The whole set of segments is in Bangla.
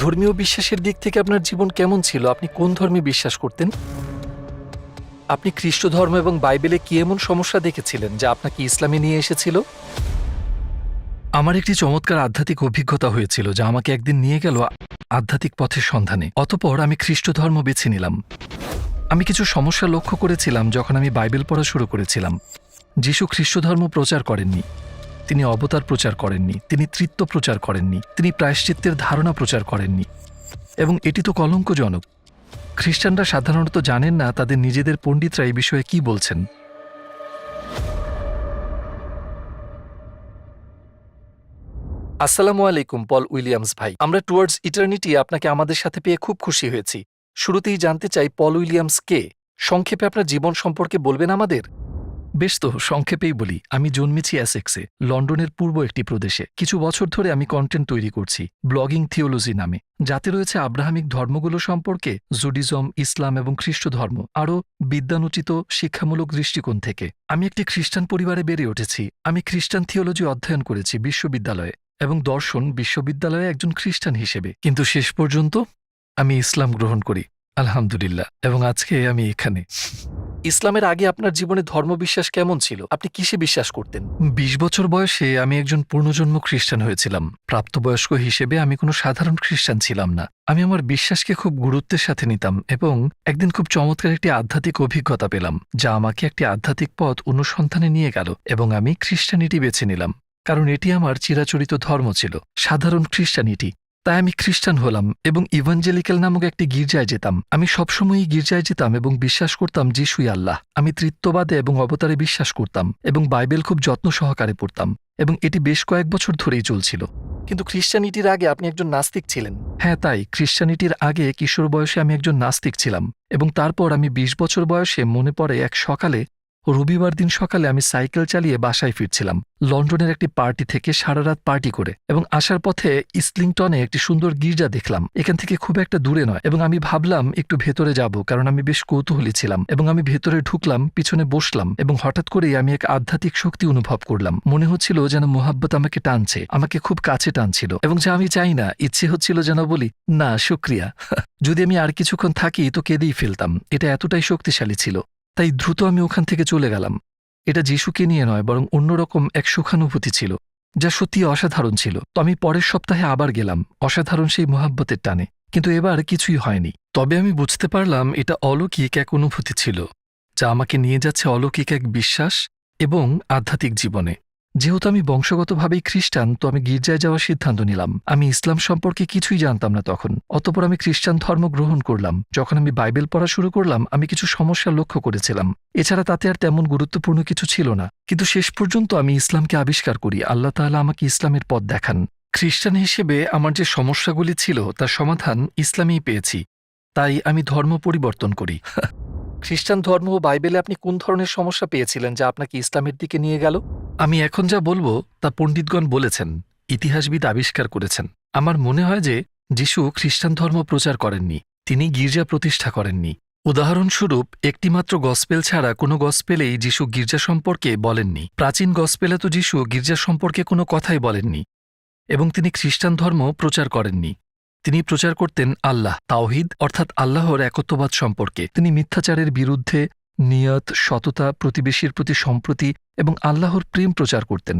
ধর্মীয় বিশ্বাসের দিক থেকে আপনার জীবন কেমন ছিল? আপনি কোন ধর্মে বিশ্বাস করতেন? আপনি খ্রিস্ট ধর্ম এবং বাইবেলে কি এমন সমস্যা দেখেছিলেন যা আপনাকে ইসলামে নিয়ে এসেছিল? আমার একটি চমৎকার আধ্যাত্মিক অভিজ্ঞতা হয়েছিল যা আমাকে একদিন নিয়ে গেল আধ্যাত্মিক পথের সন্ধানে। অতঃপর আমি খ্রিস্ট ধর্ম বেছে নিলাম। আমি কিছু সমস্যা লক্ষ্য করেছিলাম যখন আমি বাইবেল পড়া শুরু করেছিলাম। যিশু খ্রিস্ট ধর্ম প্রচার করেননি, তিনি অবতার প্রচার করেননি, তিনি তৃত্ব প্রচার করেননি, তিনি প্রায়শ্চিত্তের ধারণা প্রচার করেননি। এবং এটি তো কলঙ্কজনক। খ্রিস্টানরা সাধারণত জানেন না তাদের নিজেদের পণ্ডিতরা এই বিষয়ে কি বলছেন। আসসালামু আলাইকুম পল উইলিয়ামস ভাই। আমরা টুয়ার্ডস ইটার্নিটি আপনাকে আমাদের সাথে পেয়ে খুব খুশি হয়েছি। শুরুতেই জানতে চাই পল উইলিয়ামস কে? সংক্ষেপে আপনার জীবন সম্পর্কে বলবেন আমাদের? বেশ, তো সংক্ষেপেই বলি। আমি জন্মেছি অ্যাসেক্সে, লন্ডনের পূর্ব একটি প্রদেশে। কিছু বছর ধরে আমি কন্টেন্ট তৈরি করছি ব্লগিং থিওলজি নামে, যাতে রয়েছে আব্রাহামিক ধর্মগুলো সম্পর্কে, জুডিজম, ইসলাম এবং খ্রিস্ট ধর্ম, আরও বিদ্যানুচিত শিক্ষামূলক দৃষ্টিকোণ থেকে। আমি একটি খ্রিস্টান পরিবারে বেড়ে উঠেছি। আমি খ্রিস্টান থিওলজি অধ্যয়ন করেছি বিশ্ববিদ্যালয়ে এবং দর্শন বিশ্ববিদ্যালয়ে একজন খ্রিস্টান হিসেবে। কিন্তু শেষ পর্যন্ত আমি ইসলাম গ্রহণ করি, আলহামদুলিল্লাহ, এবং আজকে আমি এখানে। ইসলামের আগে আপনার জীবনে ধর্মবিশ্বাস কেমন ছিল? আপনি কিসে বিশ্বাস করতেন? ২০ বছর বয়সে আমি একজন পূর্ণজন্ম খ্রিস্টান হয়েছিলাম। প্রাপ্তবয়স্ক হিসেবে আমি কোনো সাধারণ খ্রিস্টান ছিলাম না। আমি আমার বিশ্বাসকে খুব গুরুত্বের সাথে নিতাম এবং একদিন খুব চমৎকার একটি আধ্যাত্মিক অভিজ্ঞতা পেলাম যা আমাকে একটি আধ্যাত্মিক পথ অনুসন্ধানে নিয়ে গেল এবং আমি খ্রিস্টানিটি বেছে নিলাম, কারণ এটি আমার চিরাচরিত ধর্ম ছিল, সাধারণ খ্রিস্টানিটি। তাই আমি খ্রিস্টান হলাম এবং ইভাঞ্জেলিক্যাল নামক একটি গির্জায় যেতাম। আমি সবসময়ই গির্জায় যেতাম এবং বিশ্বাস করতাম যিশুই আল্লাহ। আমি তৃত্ববাদে এবং অবতারে বিশ্বাস করতাম এবং বাইবেল খুব যত্ন সহকারে পড়তাম, এবং এটি বেশ কয়েক বছর ধরেই চলছিল। কিন্তু খ্রিস্টানিটির আগে আপনি একজন নাস্তিক ছিলেন। হ্যাঁ, তাই খ্রিস্টানিটির আগে কিশোর বয়সে আমি একজন নাস্তিক ছিলাম, এবং তারপর আমি ২০ বছর বয়সে মনে পড়ে এক সকালে, রবিবার দিন সকালে আমি সাইকেল চালিয়ে বাসায় ফিরছিলাম লন্ডনের একটি পার্টি থেকে, সারা রাত পার্টি করে, এবং আসার পথে ইসলিংটনে একটি সুন্দর গির্জা দেখলাম। এখান থেকে খুব একটা দূরে নয়, এবং আমি ভাবলাম একটু ভেতরে যাব, কারণ আমি বেশ কৌতূহলী ছিলাম। এবং আমি ভেতরে ঢুকলাম, পিছনে বসলাম, এবং হঠাৎ করেই আমি এক আধ্যাত্মিক শক্তি অনুভব করলাম। মনে হচ্ছিল যেন মোহাব্বত আমাকে টানছে, আমাকে খুব কাছে টানছিল, এবং যা আমি চাই না, ইচ্ছে হচ্ছিল যেন বলি, না শুক্রিয়া, যদি আমি আর কিছুক্ষণ থাকি তো কেঁদেই ফেলতাম। এটা এতটাই শক্তিশালী ছিল। তাই দ্রুত আমি ওখান থেকে চলে গেলাম। এটা যিশুকে নিয়ে নয়, বরং অন্যরকম এক সুখানুভূতি ছিল যা সত্যি অসাধারণ ছিল। তো আমি পরের সপ্তাহে আবার গেলাম, অসাধারণ সেই মোহাব্বতের টানে। কিন্তু এবার কিছুই হয়নি। তবে আমি বুঝতে পারলাম এটা অলৌকিক এক অনুভূতি ছিল যা আমাকে নিয়ে যাচ্ছে অলৌকিক এক বিশ্বাস এবং আধ্যাত্মিক জীবনে। যেহেতু আমি বংশগতভাবেই খ্রিস্টান, তো আমি গির্জায় যাওয়ার সিদ্ধান্ত নিলাম। আমি ইসলাম সম্পর্কে কিছুই জানতাম না তখন। অতঃপর আমি খ্রিস্টান ধর্ম গ্রহণ করলাম। যখন আমি বাইবেল পড়া শুরু করলাম, আমি কিছু সমস্যা লক্ষ্য করেছিলাম। এছাড়া তাতে আর তেমন গুরুত্বপূর্ণ কিছু ছিল না। কিন্তু শেষ পর্যন্ত আমি ইসলামকে আবিষ্কার করি। আল্লাহ তাআলা আমাকে ইসলামের পথ দেখান। খ্রিস্টান হিসেবে আমার যে সমস্যাগুলি ছিল তার সমাধান ইসলামেই পেয়েছি। তাই আমি ধর্ম পরিবর্তন করি। খ্রিস্টান ধর্ম ও বাইবেলে আপনি কোন ধরনের সমস্যা পেয়েছিলেন যা আপনাকে ইসলামের দিকে নিয়ে গেল? আমি এখন যা বলবো তা পণ্ডিতগণ বলেছেন, ইতিহাসবিদ আবিষ্কার করেছেন। আমার মনে হয় যে যিশু খ্রিস্টান ধর্ম প্রচার করেননি, তিনি গির্জা প্রতিষ্ঠা করেননি। উদাহরণস্বরূপ, একটিমাত্র গসপেল ছাড়া কোনো গসপেলেই যিশু গির্জা সম্পর্কে বলেননি। প্রাচীন গসপেলে তো যিশু গির্জা সম্পর্কে কোনো কথাই বলেননি, এবং তিনি খ্রিস্টান ধর্ম প্রচার করেননি। তিনি প্রচার করতেন আল্লাহ, তাওহিদ, অর্থাৎ আল্লাহর একত্ববাদ সম্পর্কে। তিনি মিথ্যাচারের বিরুদ্ধে নিয়ত, সততা, প্রতিবেশীর প্রতি সম্প্রতি এবং আল্লাহর প্রেম প্রচার করতেন।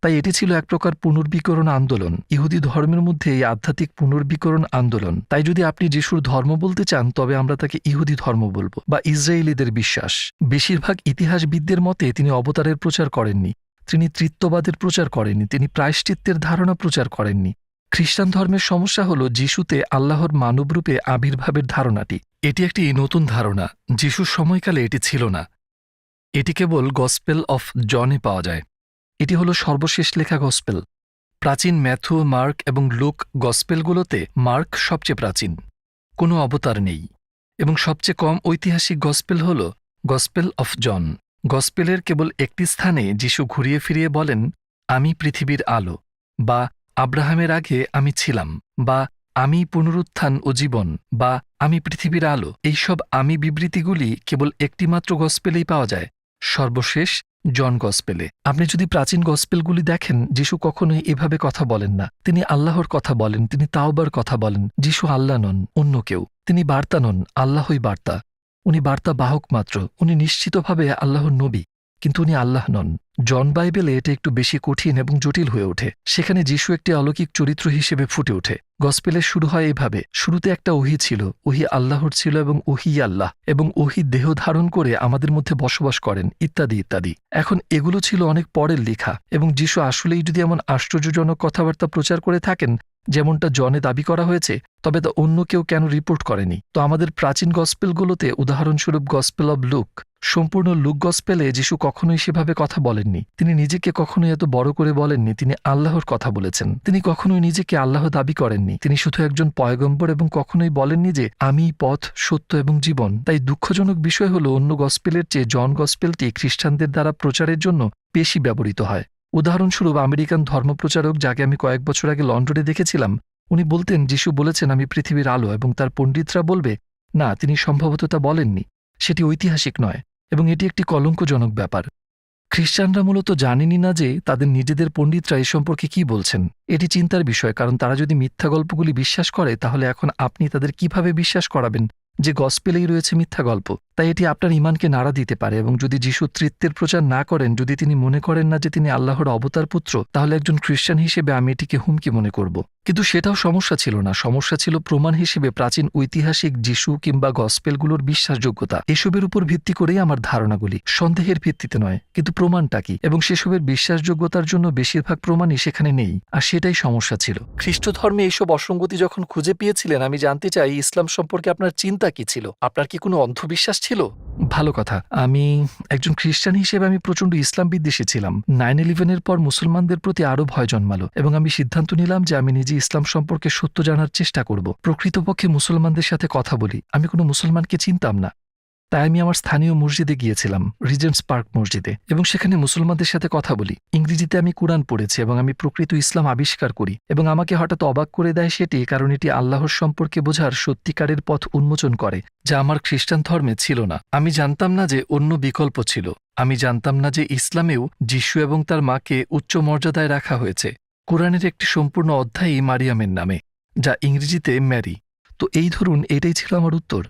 তাই এটি ছিল এক প্রকার পুনর্বিকরণ আন্দোলন। ইহুদি ধর্মের মধ্যে এই আধ্যাত্মিক পুনর্বিকরণ আন্দোলন। তাই যদি আপনি যিশুর ধর্ম বলতে চান, তবে আমরা তাকে ইহুদি ধর্ম বলবো, বা ইসরায়েলিদের বিশ্বাস। বেশিরভাগ ইতিহাসবিদদের মতে তিনি অবতারের প্রচার করেননি, তিনি তৃত্ববাদের প্রচার করেননি, তিনি প্রায়শ্চিত্তের ধারণা প্রচার করেননি। খ্রিস্টান ধর্মের সমস্যা হল যিশুতে আল্লাহর মানবরূপে আবির্ভাবের ধারণাটি। এটি একটি নতুন ধারণা। যিশুর সময়কালে এটি ছিল না। এটি কেবল গসপেল অফ জনে পাওয়া যায়। এটি হল সর্বশেষ লেখা গসপেল। প্রাচীন ম্যাথু, মার্ক এবং লুক গসপেলগুলোতে মার্ক সবচেয়ে প্রাচীন, কোনো অবতার নেই, এবং সবচেয়ে কম ঐতিহাসিক গসপেল হল গসপেল অফ জন। গসপেলের কেবল একটি স্থানে যিশু ঘুরিয়ে ফিরিয়ে বলেন, আমি পৃথিবীর আলো, বা আব্রাহামের আগে আমি ছিলাম, বা আমি পুনরুত্থান ও জীবন, বা আমি পৃথিবীর আলো। এইসব আমি বিবৃতিগুলি কেবল একটিমাত্র গসপেলেই পাওয়া যায়, সর্বশেষ জন গসপেলে। আপনি যদি প্রাচীন গসপেলগুলি দেখেন, যিশু কখনোই এভাবে কথা বলেন না। তিনি আল্লাহর কথা বলেন, তিনি তাওবার কথা বলেন। যিশু আল্লাহ নন, অন্য কেউ। তিনি বার্তা নন, আল্লাহই বার্তা। উনি বার্তা বাহক মাত্র। উনি নিশ্চিতভাবে আল্লাহর নবী, কিন্তু উনি আল্লাহ নন। জন বাইবেলে এটা একটু বেশি কঠিন এবং জটিল হয়ে ওঠে। সেখানে যিশু একটি অলৌকিক চরিত্র হিসেবে ফুটে ওঠে। গসপেলের শুরু হয় এভাবে: শুরুতে একটা ওহী ছিল, ওহী আল্লাহর ছিল এবং ওহী আল্লাহ, এবং ওহী দেহ ধারণ করে আমাদের মধ্যে বসবাস করেন, ইত্যাদি ইত্যাদি। এখন এগুলো ছিল অনেক পরের লেখা, এবং যিশু আসলেই যদি এমন আশ্চর্যজনক কথাবার্তা প্রচার করে থাকেন যেমনটা জনে দাবি করা হয়েছে, তবে তা অন্য কেউ কেন রিপোর্ট করেনি? তো আমাদের প্রাচীন গসপেলগুলোতে, উদাহরণস্বরূপ গসপেল অব লুক, সম্পূর্ণ লুক গসপেলে যিশু কখনোই সেভাবে কথা বলেননি। তিনি নিজেকে কখনোই এত বড় করে বলেননি। তিনি আল্লাহর কথা বলেছেন। তিনি কখনোই নিজেকে আল্লাহ দাবি করেননি। তিনি শুধু একজন পয়গম্বর, এবং কখনোই বলেননি যে আমিই পথ, সত্য এবং জীবন। তাই দুঃখজনক বিষয় হলো, অন্য গসপেলের চেয়ে জন গসপেলটি খ্রিস্টানদের দ্বারা প্রচারের জন্য বেশি ব্যবহৃত হয়। উদাহরণস্বরূপ আমেরিকান ধর্মপ্রচারক, যাকে আমি কয়েক বছর আগে লন্ডনে দেখেছিলাম, উনি বলতেন যিশু বলেছেন আমি পৃথিবীর আলো, এবং তার পণ্ডিতরা বলবে না, তিনি সম্ভবত তা বলেননি। সেটি ঐতিহাসিক নয়, এবং এটি একটি কলঙ্কজনক ব্যাপার। খ্রিস্টানরা মূলত জানেনই না যে তাদের নিজেদের পণ্ডিতরা এ সম্পর্কে কি বলছেন। এটি চিন্তার বিষয়, কারণ তারা যদি মিথ্যা গল্পগুলি বিশ্বাস করে, তাহলে এখন আপনি তাদের কিভাবে বিশ্বাস করাবেন যে গসপেলেই রয়েছে মিথ্যা গল্প? তাই এটি আপনার ঈমানকে নাড়া দিতে পারে। এবং যদি যিশু তৃত্বের প্রচার না করেন, যদি তিনি মনে করেন না যে তিনি আল্লাহর অবতার পুত্র, তাহলে একজন খ্রিস্টান হিসেবে আমি এটিকে হুমকি মনে করব। কিন্তু সেটাও সমস্যা ছিল না। সমস্যা ছিল প্রমাণ হিসেবে প্রাচীন ঐতিহাসিক যিশু কিংবা গসপেলগুলোর বিশ্বাসযোগ্যতা। এসবের উপর ভিত্তি করেই আমার ধারণাগুলি, সন্দেহের ভিত্তিতে নয়। কিন্তু প্রমাণটা কি? এবং সেসবের বিশ্বাসযোগ্যতার জন্য বেশিরভাগ প্রমাণই সেখানে নেই, আর সেটাই সমস্যা ছিল। খ্রিস্ট ধর্মে এইসব অসঙ্গতি যখন খুঁজে পেয়েছিলেন, আমি জানতে চাই ইসলাম সম্পর্কে আপনার চিন্তা কি ছিল? আপনার কি কোনো অন্ধবিশ্বাস ছিল? ভালো কথা। আমি একজন খ্রিস্টান হিসেবে আমি প্রচণ্ড ইসলাম বিদ্বেষী ছিলাম। 9/11-এর পর মুসলমানদের প্রতি আরও ভয় জন্মালো, এবং আমি সিদ্ধান্ত নিলাম যে আমি নিজে ইসলাম সম্পর্কে সত্য জানার চেষ্টা করব। প্রকৃতপক্ষে মুসলমানদের সাথে কথা বলি। আমি কোনো মুসলমানকে চিনতাম না, তাই আমি আমার স্থানীয় মসজিদে গিয়েছিলাম, রিজেন্টস পার্ক মসজিদে, এবং সেখানে মুসলমানদের সাথে কথা বলি। ইংরেজিতে আমি কুরআন পড়েছি, এবং আমি প্রকৃত ইসলাম আবিষ্কার করি। এবং আমাকে হঠাৎ অবাক করে দেয় সেটি, কারণ এটি আল্লাহর সম্পর্কে বোঝার সত্যিকারের পথ উন্মোচন করে, যা আমার খ্রিস্টান ধর্মে ছিল না। আমি জানতাম না যে অন্য বিকল্প ছিল। আমি জানতাম না যে ইসলামেও যিশু এবং তার মাকে উচ্চ মর্যাদায় রাখা হয়েছে। কোরআনের একটি সম্পূর্ণ অধ্যায়ই মারিয়ামের নামে, যা ইংরেজিতে ম্যারি। তো এই ধরুন, এটাই ছিল আমার উত্তর।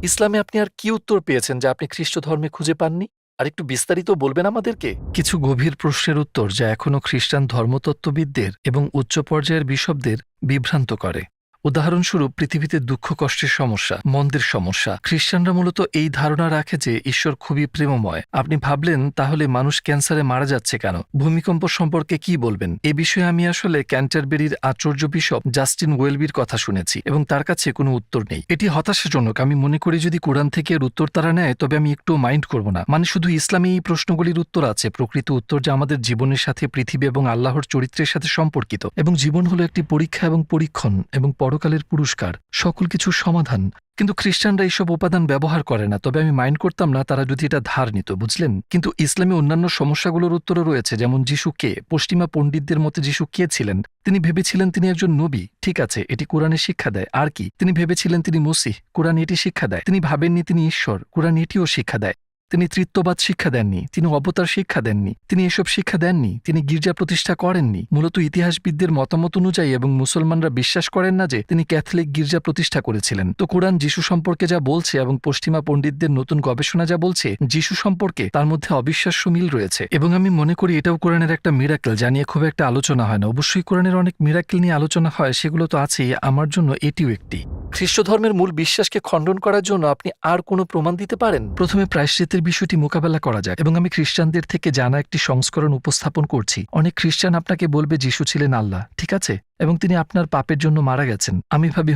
ইসলামে আপনি আর কি উত্তর পেয়েছেন যা আপনি খ্রিস্ট ধর্মে খুঁজে পাননি? আর একটু বিস্তারিত বলবেন আমাদেরকে? কিছু গভীর প্রশ্নের উত্তর যা এখনও খ্রিস্টান ধর্মতত্ত্ববিদদের এবং উচ্চ পর্যায়ের বিশপদের বিভ্রান্ত করে। উদাহরণস্বরূপ, পৃথিবীতে দুঃখ কষ্টের সমস্যা, মন্দের সমস্যা। খ্রিস্টানরা মূলত এই ধারণা রাখে যে ঈশ্বর খুবই প্রেমময়। আপনি ভাবলেন, তাহলে মানুষ ক্যান্সারে মারা যাচ্ছে কেন? ভূমিকম্প সম্পর্কে কি বলবেন? এ বিষয়ে আমি আসলে ক্যান্টারবেরির আচার্য বিশপ জাস্টিন ওয়েলবির কথা শুনেছি, এবং তার কাছে কোনো উত্তর নেই। এটি হতাশাজনক। আমি মনে করি যদি কোরআন থেকে এর উত্তর তারা নেয়, তবে আমি একটু মাইন্ড করব না। মানে শুধু ইসলামে এই প্রশ্নগুলির উত্তর আছে, প্রকৃত উত্তর যা আমাদের জীবনের সাথে, পৃথিবী এবং আল্লাহর চরিত্রের সাথে সম্পর্কিত। এবং জীবন হলো একটি পরীক্ষা এবং পরীক্ষণ, এবং পরকালের পুরস্কার, সকল কিছুর সমাধান। কিন্তু খ্রিস্টানরা এইসব উপাদান ব্যবহার করে না। তবে আমি মাইন্ড করতাম না তারা যদি এটা ধার নিত, বুঝলেন? কিন্তু ইসলামে অন্যান্য সমস্যাগুলোর উত্তরও রয়েছে, যেমন যিশু কে। পশ্চিমা পণ্ডিতদের মতে যিশু কে ছিলেন? তিনি ভেবেছিলেন তিনি একজন নবী। ঠিক আছে, এটি কোরআনে শিক্ষা দেয়। আর কি? তিনি ভেবেছিলেন তিনি মসিহ। কোরআন এটি শিক্ষা দেয়। তিনি ভাবেননি তিনি ঈশ্বর। কোরআন এটিও শিক্ষা দেয়। তিনি তৃত্ববাদ শিক্ষা দেননি, তিনি অবতার শিক্ষা দেননি, তিনি এসব শিক্ষা দেননি, তিনি গির্জা প্রতিষ্ঠা করেননি। মূলত ইতিহাসবিদদের মতামত অনুযায়ী, এবং মুসলমানরা বিশ্বাস করেন না যে তিনি ক্যাথলিক গির্জা প্রতিষ্ঠা করেছিলেন। তো কোরআন যিশু সম্পর্কে যা বলছে এবং পশ্চিমা পণ্ডিতদের নতুন গবেষণা যা বলছে যিশু সম্পর্কে, তার মধ্যে অবিশ্বাস্য মিল রয়েছে। এবং আমি মনে করি এটাও কোরআনের একটা মিরাকেল, যা নিয়ে খুব একটা আলোচনা হয় না। অবশ্যই কোরআনের অনেক মিরাকেল নিয়ে আলোচনা হয়, সেগুলো তো আছেই। আমার জন্য এটিও একটি। খ্রিস্ট ধর্মের মূল বিশ্বাসকে খণ্ডন করার জন্য আপনি আর কোনো প্রমাণ দিতে পারেন? প্রথমে প্রায়শ্চিত্তের বিষয়টি মোকাবেলা করা যাক, এবং আমি খ্রিস্টানদের থেকে জানা একটি সংস্করণ উপস্থাপন করছি। অনেক খ্রিস্টান আপনাকে বলবে যিশু ছিলেন আল্লাহ, ঠিক আছে, এবং তিনি আপনার পাপের জন্য মারা গেছেন। আমি ভাবি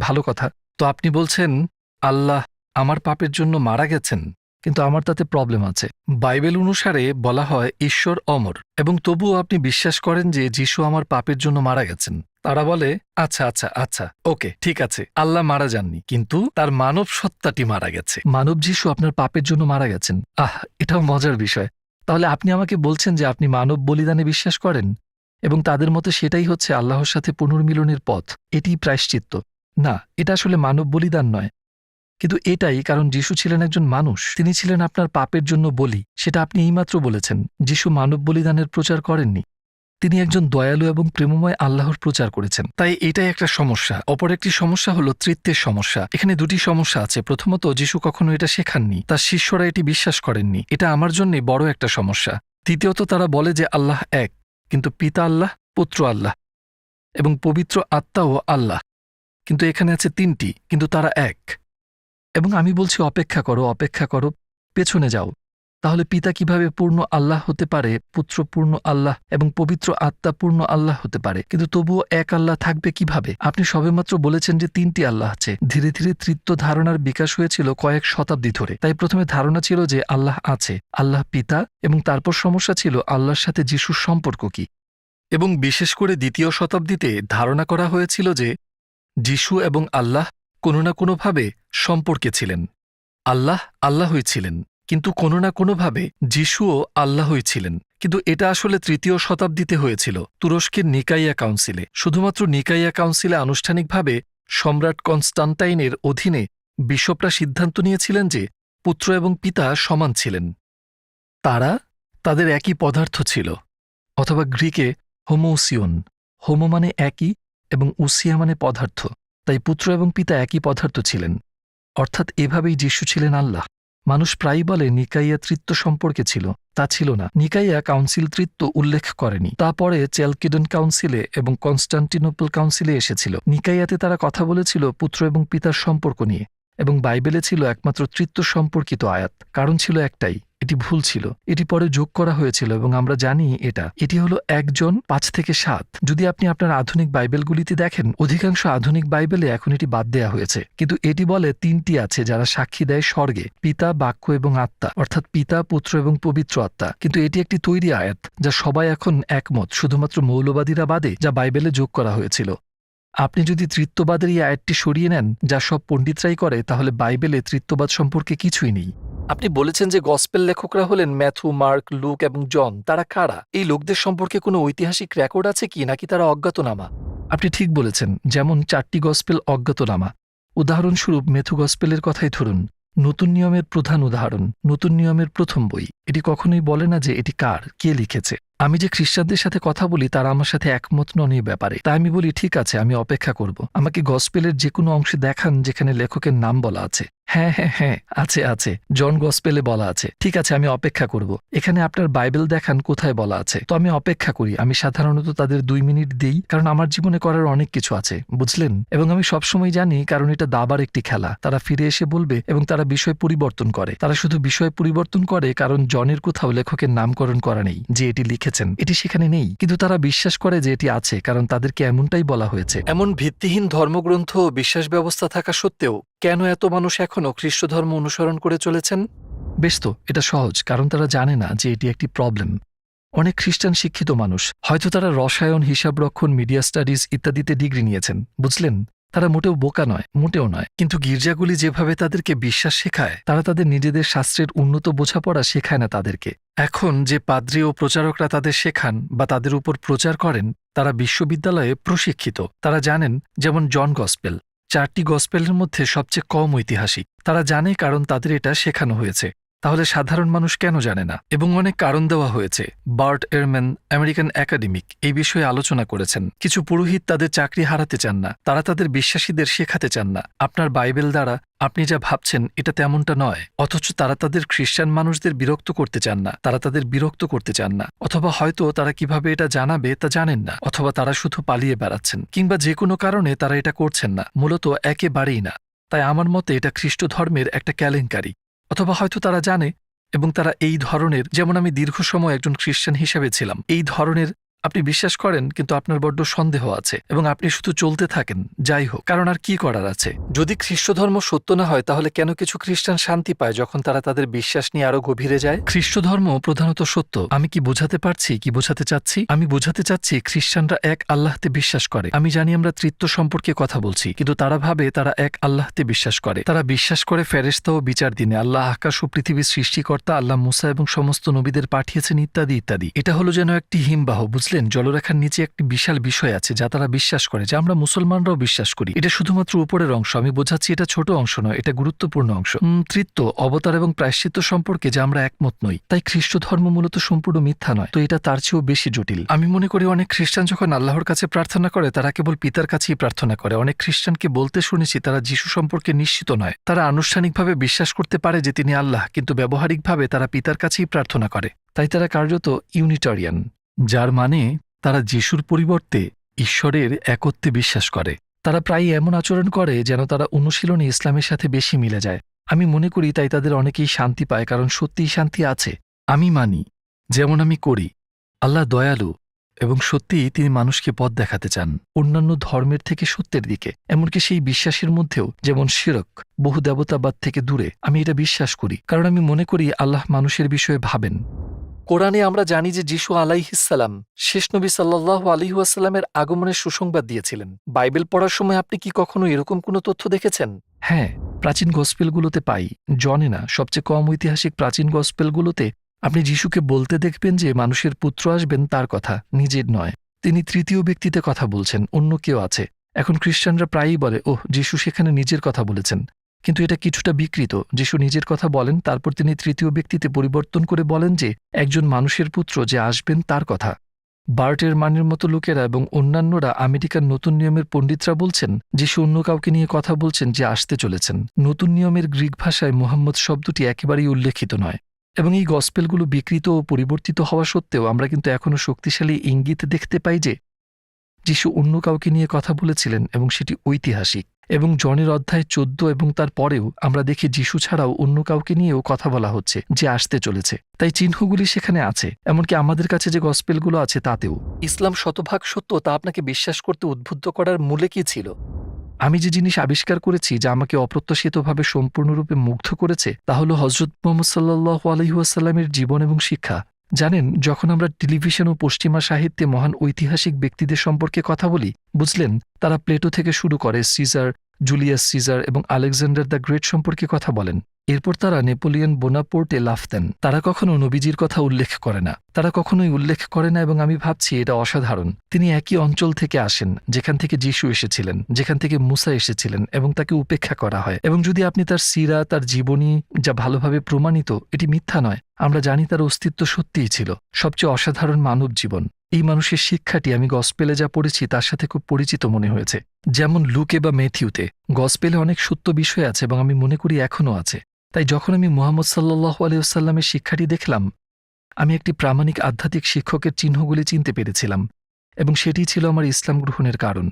ভালো কথা। তো আপনি বলছেন আল্লাহ আমার পাপের জন্য মারা গেছেন, কিন্তু আমার তাতে প্রবলেম আছে। বাইবেল অনুসারে বলা হয় ঈশ্বর অমর, এবং তবুও আপনি বিশ্বাস করেন যে যিশু আমার পাপের জন্য মারা গেছেন। তারা বলে আচ্ছা আচ্ছা আচ্ছা, ওকে, ঠিক আছে, আল্লাহ মারা যাননি, কিন্তু তার মানব সত্তাটি মারা গেছে। মানব যিশু আপনার পাপের জন্য মারা গেছেন। এটাও মজার বিষয়। তাহলে আপনি আমাকে বলছেন যে আপনি মানব বলিদানে বিশ্বাস করেন, এবং তাদের মতে সেটাই হচ্ছে আল্লাহর সাথে পুনর্মিলনের পথ, এটিই প্রায়শ্চিত্ত। না, এটা আসলে মানব বলিদান নয়। কিন্তু এটাই কারণ যিশু ছিলেন একজন মানুষ, তিনি ছিলেন আপনার পাপের জন্য বলি। সেটা আপনি এইমাত্র বলেছেন। যিশু মানব বলিদানের প্রচার করেননি, তিনি একজন দয়ালু এবং প্রেমময় আল্লাহর প্রচার করেছেন। তাই এটাই একটা সমস্যা। অপর একটি সমস্যা হলো তৃত্বের সমস্যা। এখানে দুটি সমস্যা আছে। প্রথমত, যিশু কখনো এটা শেখাননি, তার শিষ্যরা এটি বিশ্বাস করেননি। এটা আমার জন্য বড় একটা সমস্যা। দ্বিতীয়ত, তারা বলে যে আল্লাহ এক, কিন্তু পিতা আল্লাহ, পুত্র আল্লাহ এবং পবিত্র আত্মাও আল্লাহ। কিন্তু এখানে আছে তিনটি, কিন্তু তারা এক। এবং আমি বলছি অপেক্ষা করো, অপেক্ষা করো, পেছনে যাও। তাহলে পিতা কিভাবে পূর্ণ আল্লাহ হতে পারে, পুত্র পূর্ণ আল্লাহ এবং পবিত্র আত্মা পূর্ণ আল্লাহ হতে পারে, কিন্তু তবুও এক আল্লাহ থাকবে কিভাবে? আপনি সবেমাত্র বলেছেন যে তিনটি আল্লাহ আছে। ধীরে ধীরে তৃত্ব ধারণার বিকাশ হয়েছিল কয়েক শতাব্দী ধরে। তাই প্রথমে ধারণা ছিল যে আল্লাহ আছে, আল্লাহ পিতা, এবং তারপর সমস্যা ছিল আল্লাহর সাথে যিশুর সম্পর্ক কি। এবং বিশেষ করে দ্বিতীয় শতাব্দীতে ধারণা করা হয়েছিল যে যিশু এবং আল্লাহ কোনো না কোনোভাবে সম্পর্কে ছিলেন। আল্লাহ আল্লাহই ছিলেন, কিন্তু কোনো না কোনোভাবে যিশুও আল্লাহই ছিলেন। কিন্তু এটা আসলে তৃতীয় শতাব্দীতে হয়েছিল, তুরস্কের নিকাইয়া কাউন্সিলে। শুধুমাত্র নিকাইয়া কাউন্সিলে আনুষ্ঠানিকভাবে সম্রাট কনস্টান্টাইনের অধীনে বিশপরা সিদ্ধান্ত নিয়েছিলেন যে পুত্র এবং পিতা সমান ছিলেন। তাদের একই পদার্থ ছিল, অথবা গ্রিকে হোমোউসিয়ন। হোমো মানে একই এবং উসিয়া মানে পদার্থ। তাই পুত্র এবং পিতা একই পদার্থ ছিলেন। অর্থাৎ এভাবেই যিশু ছিলেন আল্লাহ। মানুষ প্রায়ই বলে নিকাইয়া তৃত্ব সম্পর্কে ছিল, তা ছিল না। নিকাইয়া কাউন্সিল তৃত্ব উল্লেখ করেনি, তারপরে চ্যালকিডন কাউন্সিলে এবং কনস্টান্টিনোপল কাউন্সিলে এসেছিল। নিকাইয়াতে তারা কথা বলেছিল পুত্র এবং পিতার সম্পর্ক নিয়ে, এবং বাইবেলে ছিল একমাত্র তৃত্ব সম্পর্কিত আয়াত। কারণ ছিল একটাই, এটি ভুল ছিল। এটি পরে যোগ করা হয়েছিল এবং আমরা জানি এটি হলো 1 জন 5 থেকে 7। যদি আপনি আপনার আধুনিক বাইবেলগুলিতে দেখেন, অধিকাংশ আধুনিক বাইবেলে এখন এটি বাদ দেয়া হয়েছে। কিন্তু এটি বলে 3টি আছে যারা সাক্ষী দেয় স্বর্গে, পিতা, বাক্য এবং আত্মা, অর্থাৎ পিতা, পুত্র এবং পবিত্র আত্মা। কিন্তু এটি একটি তৈরি আয়াত যা সবাই এখন একমত, শুধুমাত্র মৌলবাদীরা বাদে, যা বাইবেলে যোগ করা হয়েছিল। আপনি যদি তৃত্ববাদের এই আয়াতটি সরিয়ে নেন, যা সব পণ্ডিতরাই করে, তাহলে বাইবেলে তৃত্ববাদ সম্পর্কে কিছুই নেই। আপনি বলেছেন যে গসপেল লেখকরা হলেন ম্যাথু, মার্ক, লুক এবং জন। তারা কারা? এই লোকদের সম্পর্কে কোনো ঐতিহাসিক রেকর্ড আছে কি, নাকি তারা অজ্ঞাতনামা? আপনি ঠিক বলেছেন। যেমন 4টি গসপেল অজ্ঞাতনামা। উদাহরণস্বরূপ মেথু গসপেলের কথাই ধরুন। নতুন নিয়মের প্রধান উদাহরণ, নতুন নিয়মের প্রথম বই। এটি কখনোই বলে না যে এটি কার, কে লিখেছে। আমি যে খ্রিস্টানদের সাথে কথা বলি, তারা আমার সাথে একমত নন এই ব্যাপারে। তাই আমি বলি, ঠিক আছে, আমি অপেক্ষা করব। আমাকে গসপেলের যে কোনো অংশে দেখান যেখানে লেখকের নাম বলা আছে। হ্যাঁ হ্যাঁ হ্যাঁ, আছে আছে, জন গসপেলে বলা আছে। ঠিক আছে, আমি অপেক্ষা করব। এখানে আপনার বাইবেল দেখান কোথায় বলা আছে। তো আমি অপেক্ষা করি। আমি সাধারণত তাদের 2 মিনিট দিই, কারণ আমার জীবনে করার অনেক কিছু আছে, বুঝলেন। এবং আমি সবসময় জানি, কারণ এটা দাবার একটি খেলা। তারা ফিরে এসে বলবে এবং তারা বিষয় পরিবর্তন করে। তারা শুধু বিষয় পরিবর্তন করে কারণ জনের কোথাও লেখকের নামকরণ করা নেই যে এটি লিখেছেন, এটি সেখানে নেই। কিন্তু তারা বিশ্বাস করে যে এটি আছে, কারণ তাদেরকে এমনটাই বলা হয়েছে। এমন ভিত্তিহীন ধর্মগ্রন্থ ও বিশ্বাস ব্যবস্থা থাকা সত্ত্বেও কেন এত মানুষ এখনও খ্রিস্ট ধর্ম অনুসরণ করে চলেছেন? বেশ তো, এটা সহজ, কারণ তারা জানে না যে এটি একটি প্রবলেম। অনেক খ্রিস্টান শিক্ষিত মানুষ, হয়তো তারা রসায়ন, হিসাবরক্ষণ, মিডিয়া স্টাডিজ ইত্যাদিতে ডিগ্রি নিয়েছেন, বুঝলেন। তারা মোটেও বোকা নয়, মোটেও নয়। কিন্তু গির্জাগুলি যেভাবে তাদেরকে বিশ্বাস শেখায়, তারা তাদের নিজেদের শাস্ত্রের উন্নত বোঝাপড়া শেখায় না তাদেরকে। এখন যে পাদ্রী ও প্রচারকরা তাদের শেখান বা তাদের উপর প্রচার করেন, তারা বিশ্ববিদ্যালয়ে প্রশিক্ষিত। তারা জানেন, যেমন জন গসপেল 4টি গসপেলের মধ্যে সবচেয়ে কম ঐতিহাসিক। তারা জানে, কারণ তাদের এটা শেখানো হয়েছে। তাহলে সাধারণ মানুষ কেন জানে না? এবং অনেক কারণ দেওয়া হয়েছে। বার্ট এরম্যান, আমেরিকান একাডেমিক, এই বিষয়ে আলোচনা করেছেন। কিছু পুরোহিত তাদের চাকরি হারাতে চান না, তারা তাদের বিশ্বাসীদের শেখাতে চান না আপনার বাইবেল দ্বারা আপনি যা ভাবছেন এটা তেমনটা নয়। অথচ তারা তাদের খ্রিস্টান মানুষদের বিরক্ত করতে চান না, তারা তাদের বিরক্ত করতে চান না। অথবা হয়তো তারা কিভাবে এটা জানাবে তা জানেন না, অথবা তারা শুধু পালিয়ে বেড়াচ্ছেন, কিংবা যে কোনো কারণে তারা এটা করছেন না, মূলত একেবারেই না। তাই আমার মতে এটা খ্রিস্ট ধর্মের একটা কেলেঙ্কারি। অথবা হয়তো তারা জানে এবং তারা এই ধরনের, যেমন আমি দীর্ঘ সময় একজন খ্রিস্টান হিসেবে ছিলাম, এই ধরনের আপনি বিশ্বাস করেন কিন্তু আপনার বড্ড সন্দেহ আছে এবং আপনি শুধু চলতে থাকেন, যাই হোক, কারণ আর কি করার আছে। যদি খ্রিস্ট ধর্ম সত্য না হয়, তাহলে কেন কিছু খ্রিস্টান শান্তি পায় যখন তারা তাদের বিশ্বাস নিয়ে আরো গভীরে যায়? খ্রিস্ট ধর্ম প্রধানত সত্য। আমি কি বোঝাতে পারছি, কি বোঝাতে চাচ্ছি? আমি বোঝাতে চাচ্ছি খ্রিস্টানরা এক আল্লাহতে বিশ্বাস করে। আমি জানি আমরা তৃত্ব সম্পর্কে কথা বলছি, কিন্তু তারা ভাবে তারা এক আল্লাহতে বিশ্বাস করে। তারা বিশ্বাস করে ফেরেশতা ও বিচার দিনে, আল্লাহ আকাশ ও পৃথিবীর সৃষ্টিকর্তা, আল্লাহ মুসা এবং সমস্ত নবীদের পাঠিয়েছেন, ইত্যাদি ইত্যাদি। এটা হলো যেন একটি হিমবাহ, বুঝলেন। বুঝলেন, জলরেখার নিচে একটি বিশাল বিষয় আছে যা তারা বিশ্বাস করে, যা আমরা মুসলমানরাও বিশ্বাস করি। এটা শুধুমাত্র উপরের অংশ, আমি বোঝাচ্ছি এটা ছোট অংশ নয়, এটা গুরুত্বপূর্ণ অংশ। তৃত্ব, অবতার এবং প্রায়শ্চিত্ত সম্পর্কে যা আমরা একমত নই। তাই খ্রিস্ট ধর্ম মূলত সম্পূর্ণ মিথ্যা নয়, তো এটা তার চেয়েও বেশি জটিল। আমি মনে করি অনেক খ্রিস্টান যখন আল্লাহর কাছে প্রার্থনা করে তারা কেবল পিতার কাছেই প্রার্থনা করে। অনেক খ্রিস্টানকে বলতে শুনেছি তারা যিশু সম্পর্কে নিশ্চিত নয়। তারা আনুষ্ঠানিকভাবে বিশ্বাস করতে পারে যে তিনি আল্লাহ, কিন্তু ব্যবহারিকভাবে তারা পিতার কাছেই প্রার্থনা করে। তাই তারা কার্যত ইউনিটারিয়ান, যার মানে তারা যিশুর পরিবর্তে ঈশ্বরের একত্বে বিশ্বাস করে। তারা প্রায়ই এমন আচরণ করে যেন তারা অনুশীলনে ইসলামের সাথে বেশি মিলে যায়। আমি মনে করি তাই তাদের অনেকেই শান্তি পায়, কারণ সত্যিই শান্তি আছে। আমি মানি, যেমন আমি করি, আল্লাহ দয়ালু এবং সত্যিই তিনি মানুষকে পথ দেখাতে চান অন্যান্য ধর্মের থেকে সত্যের দিকে। এমনকি সেই বিশ্বাসের মধ্যেও, যেমন শিরক, বহু দেবতাবাদ থেকে দূরে, আমি এটা বিশ্বাস করি, কারণ আমি মনে করি আল্লাহ মানুষের বিষয়ে ভাবেন। কোরআনে আমরা জানি যে যিশু আলাইহিসসালাম শেষ নবী সাল্লাল্লাহু আলাইহি ওয়াসাল্লামের আগমনের সুসংবাদ দিয়েছিলেন। বাইবেল পড়ার সময় আপনি কি কখনো এরকম কোনো তথ্য দেখেছেন? হ্যাঁ, প্রাচীন গসপেলগুলোতে পাই। জনে না, সবচেয়ে কম ঐতিহাসিক প্রাচীন গসপেলগুলোতে আপনি যিশুকে বলতে দেখবেন যে মানুষের পুত্র আসবেন, তার কথা, নিজের নয়। তিনি তৃতীয় ব্যক্তিতে কথা বলছেন, অন্য কেউ আছে। এখন খ্রিস্টানরা প্রায়ই বলে, ওহ, যিশু সেখানে নিজের কথা বলেছেন, কিন্তু এটা কিছুটা বিকৃত। যিশু নিজের কথা বলেন, তারপর তিনি তৃতীয় ব্যক্তিতে পরিবর্তন করে বলেন যে একজন মানুষের পুত্র যে আসবেন তার কথা। বার্টের মানের মতো লোকেরা এবং অন্যান্যরা, আমেরিকার নতুন নিয়মের পণ্ডিতরা বলছেন যিশু অন্য কাউকে নিয়ে কথা বলছেন যে আসতে চলেছেন। নতুন নিয়মের গ্রিক ভাষায় মুহাম্মদ শব্দটি একেবারেই উল্লেখিত নয়, এবং এই গসপেলগুলো বিকৃত ও পরিবর্তিত হওয়া সত্ত্বেও আমরা কিন্তু এখনও শক্তিশালী ইঙ্গিত দেখতে পাই যে যিশু অন্য কাউকে নিয়ে কথা বলেছিলেন, এবং সেটি ঐতিহাসিক। এবং জনের অধ্যায় 14 এবং তার পরেও আমরা দেখি যিশু ছাড়াও অন্য কাউকে নিয়েও কথা বলা হচ্ছে যে আসতে চলেছে। তাই চিহ্নগুলি সেখানে আছে, এমনকি আমাদের কাছে যে গসপেলগুলো আছে তাতেও। ইসলাম শতভাগ সত্য তা আপনাকে বিশ্বাস করতে উদ্বুদ্ধ করার মূলে কি ছিল? আমি যে জিনিস আবিষ্কার করেছি যা আমাকে অপ্রত্যাশিতভাবে সম্পূর্ণরূপে মুগ্ধ করেছে তা হল হযরত মুহাম্মদ সাল্লাল্লাহু আলাইহি ওয়াসাল্লামের জীবন এবং শিক্ষা। জানেন, যখন আমরা টেলিভিশন ও পশ্চিমা সাহিত্যে মহান ঐতিহাসিক ব্যক্তিদের সম্পর্কে কথা বলি, বুঝলেন, তারা প্লেটো থেকে শুরু করে সিজার, জুলিয়াস সিজার এবং আলেকজান্ডার দ্য গ্রেট সম্পর্কে কথা বলেন। এরপর তারা নেপোলিয়ন বোনাপোর্টে লাফ দেন। তারা কখনো নবীজির কথা উল্লেখ করে না, তারা কখনোই উল্লেখ করে না, এবং আমি ভাবছি এটা অসাধারণ। তিনি একই অঞ্চল থেকে আসেন যেখান থেকে যিশু এসেছিলেন, যেখান থেকে মুসা এসেছিলেন, এবং তাকে উপেক্ষা করা হয়। এবং যদি আপনি তার সিরা, তার জীবনী, যা ভালোভাবে প্রমাণিত, এটি মিথ্যা নয়, আমরা জানি তার অস্তিত্ব সত্যিই ছিল। সবচেয়ে অসাধারণ মানব জীবন। এই মানুষের শিক্ষাটি আমি গসপেলে যা পড়েছি তার সাথে খুব পরিচিত মনে হয়েছে। যেমন লুকে বা ম্যাথিউতে গসপেলে অনেক সত্য বিষয় আছে, এবং আমি মনে করি এখনও আছে। তাই যখন আমি মুহাম্মদ সাল্লাল্লাহু আলাইহি ওয়াসাল্লামের শিক্ষাটি দেখলাম, আমি একটি প্রামাণিক আধ্যাত্মিক শিক্ষকের চিহ্নগুলি চিনতে পেরেছিলাম, এবং সেটিই ছিল আমার ইসলাম গ্রহণের কারণ।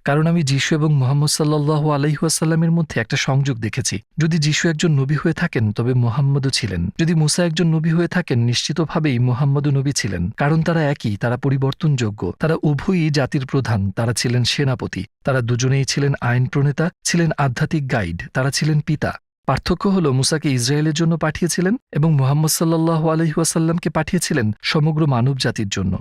কারণ আমি যিশু এবং মুহাম্মদ সাল্লাল্লাহু আলাইহি ওয়াসাল্লামের মধ্যে একটা সংযোগ দেখেছি। যদি যিশু একজন নবী হয়ে থাকেন তবে মুহাম্মদও ছিলেন, যদি মুসা একজন নবী হয়ে থাকেন নিশ্চিতভাবেই মুহাম্মদও নবী ছিলেন, কারণ তারা একই, তারা পরিবর্তনযোগ্য, তারা উভয়ই জাতির প্রধান, তারা ছিলেন সেনাপতি, তারা দুজনেই ছিলেন আইন প্রণেতা, ছিলেন আধ্যাত্মিক গাইড, তারা ছিলেন পিতা। পার্থক্য হল মুসাকে ইসরায়েলের জন্য পাঠিয়েছিলেন এবং মুহাম্মদ সাল্লাল্লাহু আলাইহি ওয়াসাল্লামকে পাঠিয়েছিলেন সমগ্র মানব জাতির জন্য।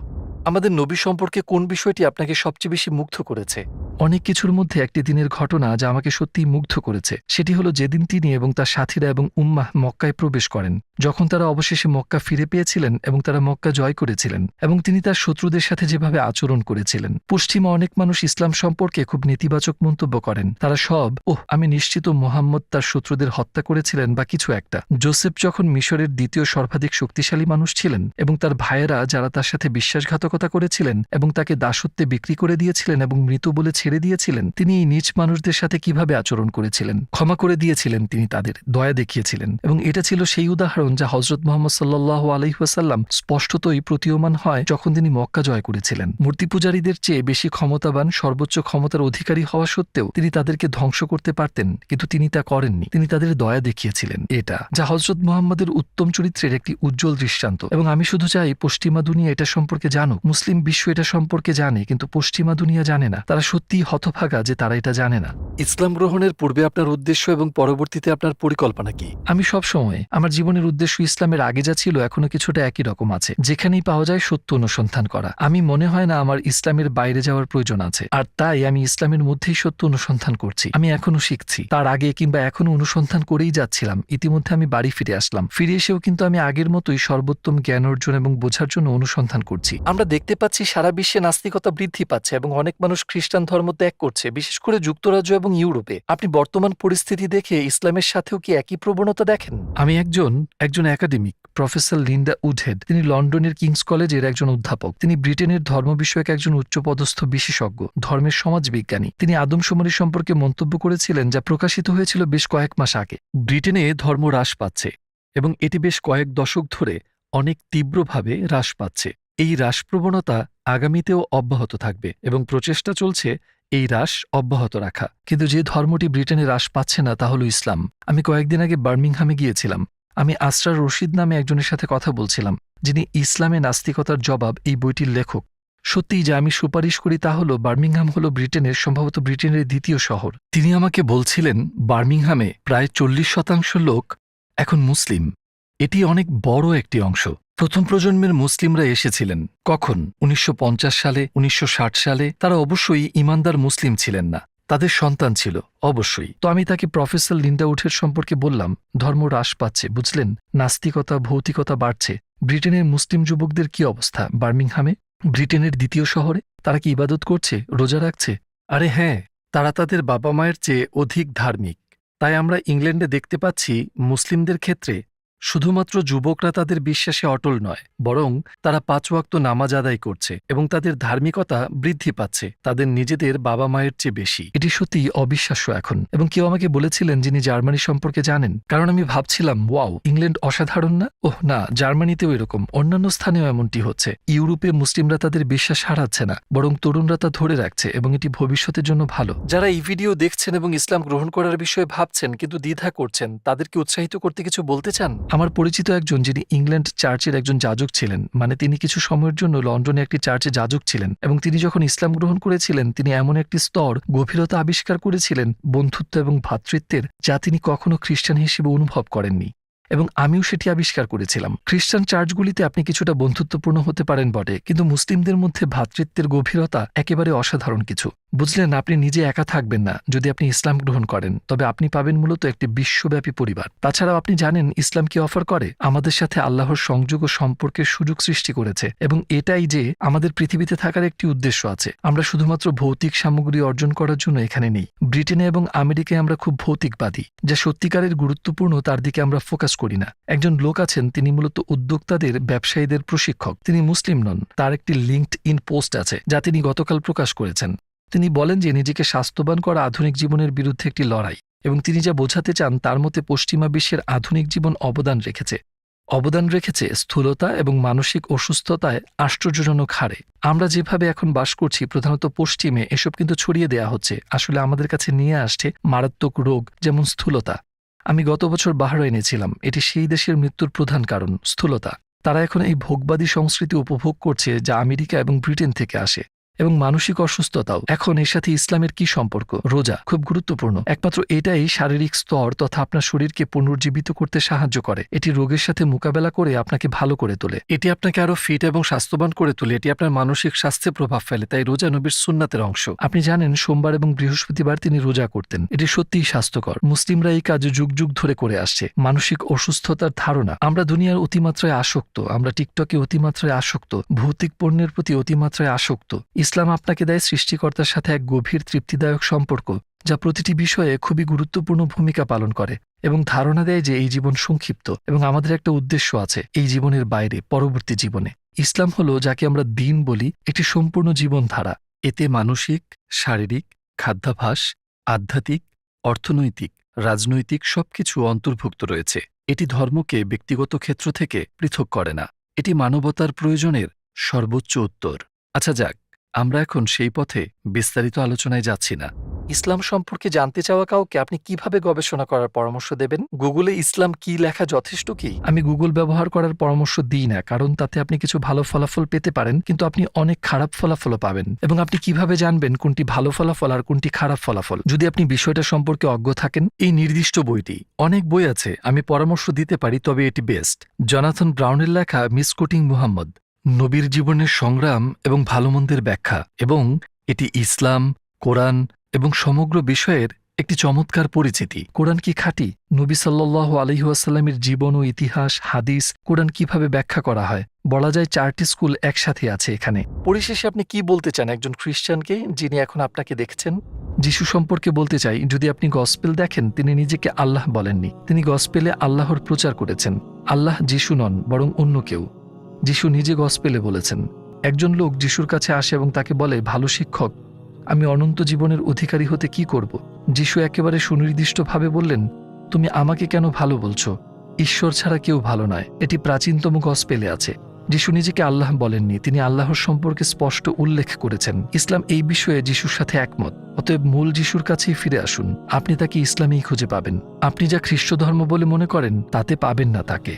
আমাদের নবী সম্পর্কে কোন বিষয়টি আপনাকে সবচেয়ে বেশি মুগ্ধ করেছে? অনেক কিছুর মধ্যে একটি দিনের ঘটনা যা আমাকে সত্যিই মুগ্ধ করেছে, সেটি হলো যেদিন তিনি এবং তার সাথীরা এবং উম্মাহ মক্কায় প্রবেশ করেন, যখন তারা অবশেষে মক্কা ফিরে পেয়েছিলেন এবং তারা মক্কা জয় করেছিলেন, এবং তিনি তার শত্রুদের সাথে যেভাবে আচরণ করেছিলেন। পশ্চিমা অনেক মানুষ ইসলাম সম্পর্কে খুব নেতিবাচক মন্তব্য করেন। তারা সব, আমি নিশ্চিত মুহাম্মদ তার শত্রুদের হত্যা করেছিলেন বা কিছু একটা। জোসেফ যখন মিশরের দ্বিতীয় সর্বাধিক শক্তিশালী মানুষ ছিলেন, এবং তার ভাইয়েরা যারা তার সাথে বিশ্বাসঘাতকতা করেছিলেন এবং তাকে দাসত্বে বিক্রি করে দিয়েছিলেন এবং মৃত বলে ছেড়ে দিয়েছিলেন, তিনি এই নীচ মানুষদের সাথে কিভাবে আচরণ করেছিলেন, ক্ষমা করে দিয়েছিলেন, তিনি তাদের দয়া দেখিয়েছিলেন। এবং এটা ছিল সেই উদাহরণ যা হযরত মুহাম্মদ সাল্লাল্লাহু আলাইহি ওয়াসাল্লাম স্পষ্টতই প্রতীয়মান হয় যখন তিনি মক্কা জয় করেছিলেন। মূর্তি পূজারীদের চেয়ে বেশি ক্ষমতাবান, সর্বোচ্চ ক্ষমতার অধিকারী হওয়া সত্ত্বেও তিনি তাদেরকে ধ্বংস করতে পারতেন, কিন্তু তিনি তা করেননি। তিনি তাদের দয়া দেখিয়েছিলেন, এটা যা হযরত মুহাম্মদের উত্তম চরিত্রের একটি উজ্জ্বল দৃষ্টান্ত। এবং আমি শুধু চাই পশ্চিমা দুনিয়া এটা সম্পর্কে জানুক। মুসলিম বিশ্ব এটা সম্পর্কে জানে, কিন্তু পশ্চিমা দুনিয়া জানে না। তারা সত্যিই হতভাগা যে তারা এটা জানে না। ইসলাম গ্রহণের পূর্বে আপনার উদ্দেশ্য এবং পরবর্তীতে আপনার পরিকল্পনা কি? আমি সবসময় আমার জীবনের উদ্দেশ্য ইসলামের আগে যা ছিল এখনো কিছুটা একই রকম আছে, যেখানেই পাওয়া যায় সত্য অনুসন্ধান করা। আমি মনে হয় না আমার ইসলামের বাইরে যাওয়ার প্রয়োজন আছে, আর তাই আমি ইসলামের মধ্যেই সত্য অনুসন্ধান করছি। আমি এখনো শিখছি, তার আগে কিংবা এখনো অনুসন্ধান করেই যাচ্ছিলাম। ইতিমধ্যে আমি বাড়ি ফিরে আসলাম। ফিরে এসেও কিন্তু আমি আগের মতোই সর্বোত্তম জ্ঞান অর্জন এবং বোঝার জন্য অনুসন্ধান করছি। আমরা দেখতে পাচ্ছি সারা বিশ্বে নাস্তিকতা বৃদ্ধি পাচ্ছে এবং অনেক মানুষ খ্রিস্টান ধর্ম ত্যাগ করছে, বিশেষ করে যুক্তরাজ্য এবং ইউরোপে। আপনি বর্তমান পরিস্থিতি দেখে ইসলামের সাথেও কি একই প্রবণতা দেখেন? আমি একজন একাডেমিক, প্রফেসর লিন্ডা উডহেড। তিনি লন্ডনের কিংস কলেজের একজন অধ্যাপক। তিনি ব্রিটেনের ধর্ম বিষয়ক একজন উচ্চপদস্থ বিশেষজ্ঞ, ধর্মের সমাজবিজ্ঞানী। তিনি আদমশুমারি সম্পর্কে মন্তব্য করেছিলেন, যা প্রকাশিত হয়েছিল বেশ কয়েক মাস আগে। ব্রিটেনে ধর্ম হ্রাস পাচ্ছে এবং এটি বেশ কয়েক দশক ধরে অনেক তীব্রভাবে হ্রাস পাচ্ছে। এই হ্রাস প্রবণতা আগামীতেও অব্যাহত থাকবে এবং প্রচেষ্টা চলছে এই হ্রাস অব্যাহত রাখা। কিন্তু যে ধর্মটি ব্রিটেনে হ্রাস পাচ্ছে না তা হল ইসলাম। আমি কয়েকদিন আগে বার্মিংহামে গিয়েছিলাম। আমি আসরার রশিদ নামে একজনের সাথে কথা বলছিলাম, যিনি ইসলামে নাস্তিকতার জবাব এই বইটির লেখক। সত্যিই যা আমি সুপারিশ করি তা হল বার্মিংহাম হল সম্ভবত ব্রিটেনের দ্বিতীয় শহর। তিনি আমাকে বলছিলেন বার্মিংহামে প্রায় 40% লোক এখন মুসলিম। এটি অনেক বড় একটি অংশ। প্রথম প্রজন্মের মুসলিমরা এসেছিলেন কখন? 1950 সালে, 1960 সালে। তারা অবশ্যই ইমানদার মুসলিম ছিলেন না, তাদের সন্তান ছিল অবশ্যই। তো আমি তাকে প্রফেসর লিন্ডা উডহেড সম্পর্কে বললাম, ধর্ম হ্রাস পাচ্ছে, বুঝলেন, নাস্তিকতা, ভৌতিকতা বাড়ছে। ব্রিটেনের মুসলিম যুবকদের কি অবস্থা বার্মিংহামে, ব্রিটেনের দ্বিতীয় শহরে? তারা কি ইবাদত করছে, রোজা রাখছে? আরে হ্যাঁ, তারা তাদের বাবা মায়ের চেয়ে অধিক ধার্মিক। তাই আমরা ইংল্যান্ডে দেখতে পাচ্ছি মুসলিমদের ক্ষেত্রে শুধুমাত্র যুবকরা তাদের বিশ্বাসে অটল নয়, বরং তারা 5 ওয়াক্ত নামাজ আদায় করছে এবং তাদের ধার্মিকতা বৃদ্ধি পাচ্ছে তাদের নিজেদের বাবা মায়ের চেয়ে বেশি। এটি সত্যিই অবিশ্বাস্য এখন। এবং কেউ আমাকে বলেছিলেন যিনি জার্মানি সম্পর্কে জানেন, কারণ আমি ভাবছিলাম ওয়াও, ইংল্যান্ড অসাধারণ না? ওহ না, জার্মানিতেও এরকম, অন্যান্য স্থানেও এমনটি হচ্ছে। ইউরোপে মুসলিমরা তাদের বিশ্বাস হারাচ্ছে না, বরং তরুণরা তা ধরে রাখছে এবং এটি ভবিষ্যতের জন্য ভালো। যারা এই ভিডিও দেখছেন এবং ইসলাম গ্রহণ করার বিষয়ে ভাবছেন কিন্তু দ্বিধা করছেন, তাদেরকে উৎসাহিত করতে কিছু বলতে চান? আমার পরিচিত একজন, যিনি ইংল্যান্ড চার্চের একজন যাজক ছিলেন, মানে তিনি কিছু সময়ের জন্য লন্ডনে একটি চার্চে যাজক ছিলেন, এবং তিনি যখন ইসলাম গ্রহণ করেছিলেন তিনি এমন একটি স্তর, গভীরতা আবিষ্কার করেছিলেন বন্ধুত্ব এবং ভ্রাতৃত্বের, যা তিনি কখনো খ্রিস্টান হিসেবে অনুভব করেননি। এবং আমিও সেটি আবিষ্কার করেছিলাম। খ্রিস্টান চার্চগুলিতে আপনি কিছুটা বন্ধুত্বপূর্ণ হতে পারেন বটে, কিন্তু মুসলিমদের মধ্যে ভ্রাতৃত্বের গভীরতা একেবারে অসাধারণ কিছু। বুঝলেন, আপনি নিজে একা থাকবেন না যদি আপনি ইসলাম গ্রহণ করেন, তবে আপনি পাবেন মূলত একটি বিশ্বব্যাপী পরিবার। তাছাড়াও আপনি জানেন ইসলাম কি অফার করে? আমাদের সাথে আল্লাহর সংযোগ ও সম্পর্কের সুযোগ সৃষ্টি করেছে, এবং এটাই যে আমাদের পৃথিবীতে থাকার একটি উদ্দেশ্য আছে। আমরা শুধুমাত্র ভৌতিক সামগ্রী অর্জন করার জন্য এখানে নেই। ব্রিটেনে এবং আমেরিকায় আমরা খুব ভৌতিকবাদী, যা সত্যিকারের গুরুত্বপূর্ণ তার দিকে আমরা ফোকাস করি না। একজন লোক আছেন, তিনি মূলত উদ্যোক্তাদের, ব্যবসায়ীদের প্রশিক্ষক। তিনি মুসলিম নন। তার একটি লিঙ্কড ইন পোস্ট আছে যা তিনি গতকাল প্রকাশ করেছেন। তিনি বলেন যে নিজেকে স্বাস্থ্যবান করা আধুনিক জীবনের বিরুদ্ধে একটি লড়াই, এবং তিনি যা বোঝাতে চান তার মতে পশ্চিমা বিশ্বের আধুনিক জীবন অবদান রেখেছে স্থূলতা এবং মানসিক অসুস্থতায় আশ্চর্যজনক হারে। আমরা যেভাবে এখন বাস করছি, প্রধানত পশ্চিমে, এসব কিন্তু ছড়িয়ে দেয়া হচ্ছে, আসলে আমাদের কাছে নিয়ে আসছে মারাত্মক রোগ যেমন স্থূলতা। আমি গত বছর বাহরাইনে ছিলাম। এটি সেই দেশের মৃত্যুর প্রধান কারণ, স্থূলতা। তারা এখন এই ভোগবাদী সংস্কৃতি উপভোগ করছে যা আমেরিকা এবং ব্রিটেন থেকে আসে, এবং মানসিক অসুস্থতাও। এখন এর সাথে ইসলামের কি সম্পর্ক? রোজা খুব গুরুত্বপূর্ণ। একমাত্র এটাই শারীরিক স্তর তথা আপনার শরীরকে পুনর্জীবিত করতে সাহায্য করে। এটি রোগের সাথে মোকাবেলা করে আপনাকে ভালো করে তোলে। এটি আপনাকে আরো ফিট এবং স্বাস্থ্যবান করে তোলে। এটি আপনার মানসিক স্বাস্থ্যে প্রভাব ফেলে। তাই রোজা নবীর সুন্নাতের অংশ। আপনি জানেন সোমবার এবং বৃহস্পতিবার তিনি রোজা করতেন। এটি সত্যিই স্বাস্থ্যকর। মুসলিমরা এই কাজ যুগ যুগ ধরে করে আসছে। মানসিক অসুস্থতার ধারণা, আমরা দুনিয়ার অতিমাত্রায় আসক্ত, আমরা টিকটকে অতিমাত্রায় আসক্ত, ভৌতিক পণ্যের প্রতি অতিমাত্রায় আসক্ত। ইসলাম আপনাকে দেয় সৃষ্টিকর্তার সাথে এক গভীর তৃপ্তিদায়ক সম্পর্ক, যা প্রতিটি বিষয়ে খুবই গুরুত্বপূর্ণ ভূমিকা পালন করে, এবং ধারণা দেয় যে এই জীবন সংক্ষিপ্ত এবং আমাদের একটা উদ্দেশ্য আছে এই জীবনের বাইরে, পরবর্তী জীবনে। ইসলাম হলো, যাকে আমরা দ্বীন বলি, একটি সম্পূর্ণ জীবনধারা। এতে মানসিক, শারীরিক, খাদ্যাভ্যাস, আধ্যাত্মিক, অর্থনৈতিক, রাজনৈতিক সবকিছু অন্তর্ভুক্ত রয়েছে। এটি ধর্মকে ব্যক্তিগত ক্ষেত্র থেকে পৃথক করে না। এটি মানবতার প্রয়োজনের সর্বোচ্চ উত্তর। আচ্ছা যাক, আমরা এখন সেই পথে বিস্তারিত আলোচনায় যাচ্ছি না। ইসলাম সম্পর্কে জানতে চাওয়া কাউকে আপনি কিভাবে গবেষণা করার পরামর্শ দেবেন? গুগলে ইসলাম কি লেখা যথেষ্ট কি? আমি গুগল ব্যবহার করার পরামর্শ দিই না, কারণ তাতে আপনি কিছু ভালো ফলাফল পেতে পারেন, কিন্তু আপনি অনেক খারাপ ফলাফলও পাবেন। এবং আপনি কিভাবে জানবেন কোনটি ভালো ফলাফল আর কোনটি খারাপ ফলাফল, যদি আপনি বিষয়টা সম্পর্কে অজ্ঞ থাকেন? এই নির্দিষ্ট বইটি, অনেক বই আছে, আমি পরামর্শ দিতে পারি, তবে এটি বেস্ট। জনাথন ব্রাউনের লেখা মিসকোটিং মুহাম্মদ, নবীর জীবনের সংগ্রাম এবং ভালোমন্দের ব্যাখ্যা, এবং এটি ইসলাম, কোরআন এবং সমগ্র বিষয়ের একটি চমৎকার পরিচিতি। কোরআন কি খাঁটি? নবী সাল্লাল্লাহু আলাইহি ওয়াসাল্লামের জীবন ও ইতিহাস, হাদিস, কোরআন কিভাবে ব্যাখ্যা করা হয়, বলা যায় 4টি স্কুল একসাথে আছে এখানে। পরিশেষে আপনি কি বলতে চান একজন খ্রিস্টানকে যিনি এখন আপনাকে দেখছেন? যিশু সম্পর্কে বলতে চাই, যদি আপনি গসপেল দেখেন, তিনি নিজেকে আল্লাহ বলেননি। তিনি গসপেলে আল্লাহর প্রচার করেছেন। আল্লাহ যিশু নন, বরং অন্য কেউ। যিশু নিজে গসপেলে বলেছেন, একজন লোক যিশুর কাছে আসে এবং তাকে বলে, ভালো শিক্ষক, আমি অনন্ত জীবনের অধিকারী হতে কি করব? যিশু একেবারে সুনির্দিষ্টভাবে বললেন, তুমি আমাকে কেন ভালো বলছো? ঈশ্বর ছাড়া কেউ ভালো নয়। এটি প্রাচীনতম গসপেলে আছে। যিশু নিজেকে আল্লাহ বলেননি, তিনি আল্লাহর সম্পর্কে স্পষ্ট উল্লেখ করেছেন। ইসলাম এই বিষয়ে যিশুর সাথে একমত। অতএব মূল যিশুর কাছেই ফিরে আসুন। আপনি তাকে ইসলামেই খুঁজে পাবেন। আপনি যা খ্রিস্ট ধর্ম বলে মনে করেন, তাতে পাবেন না তাকে।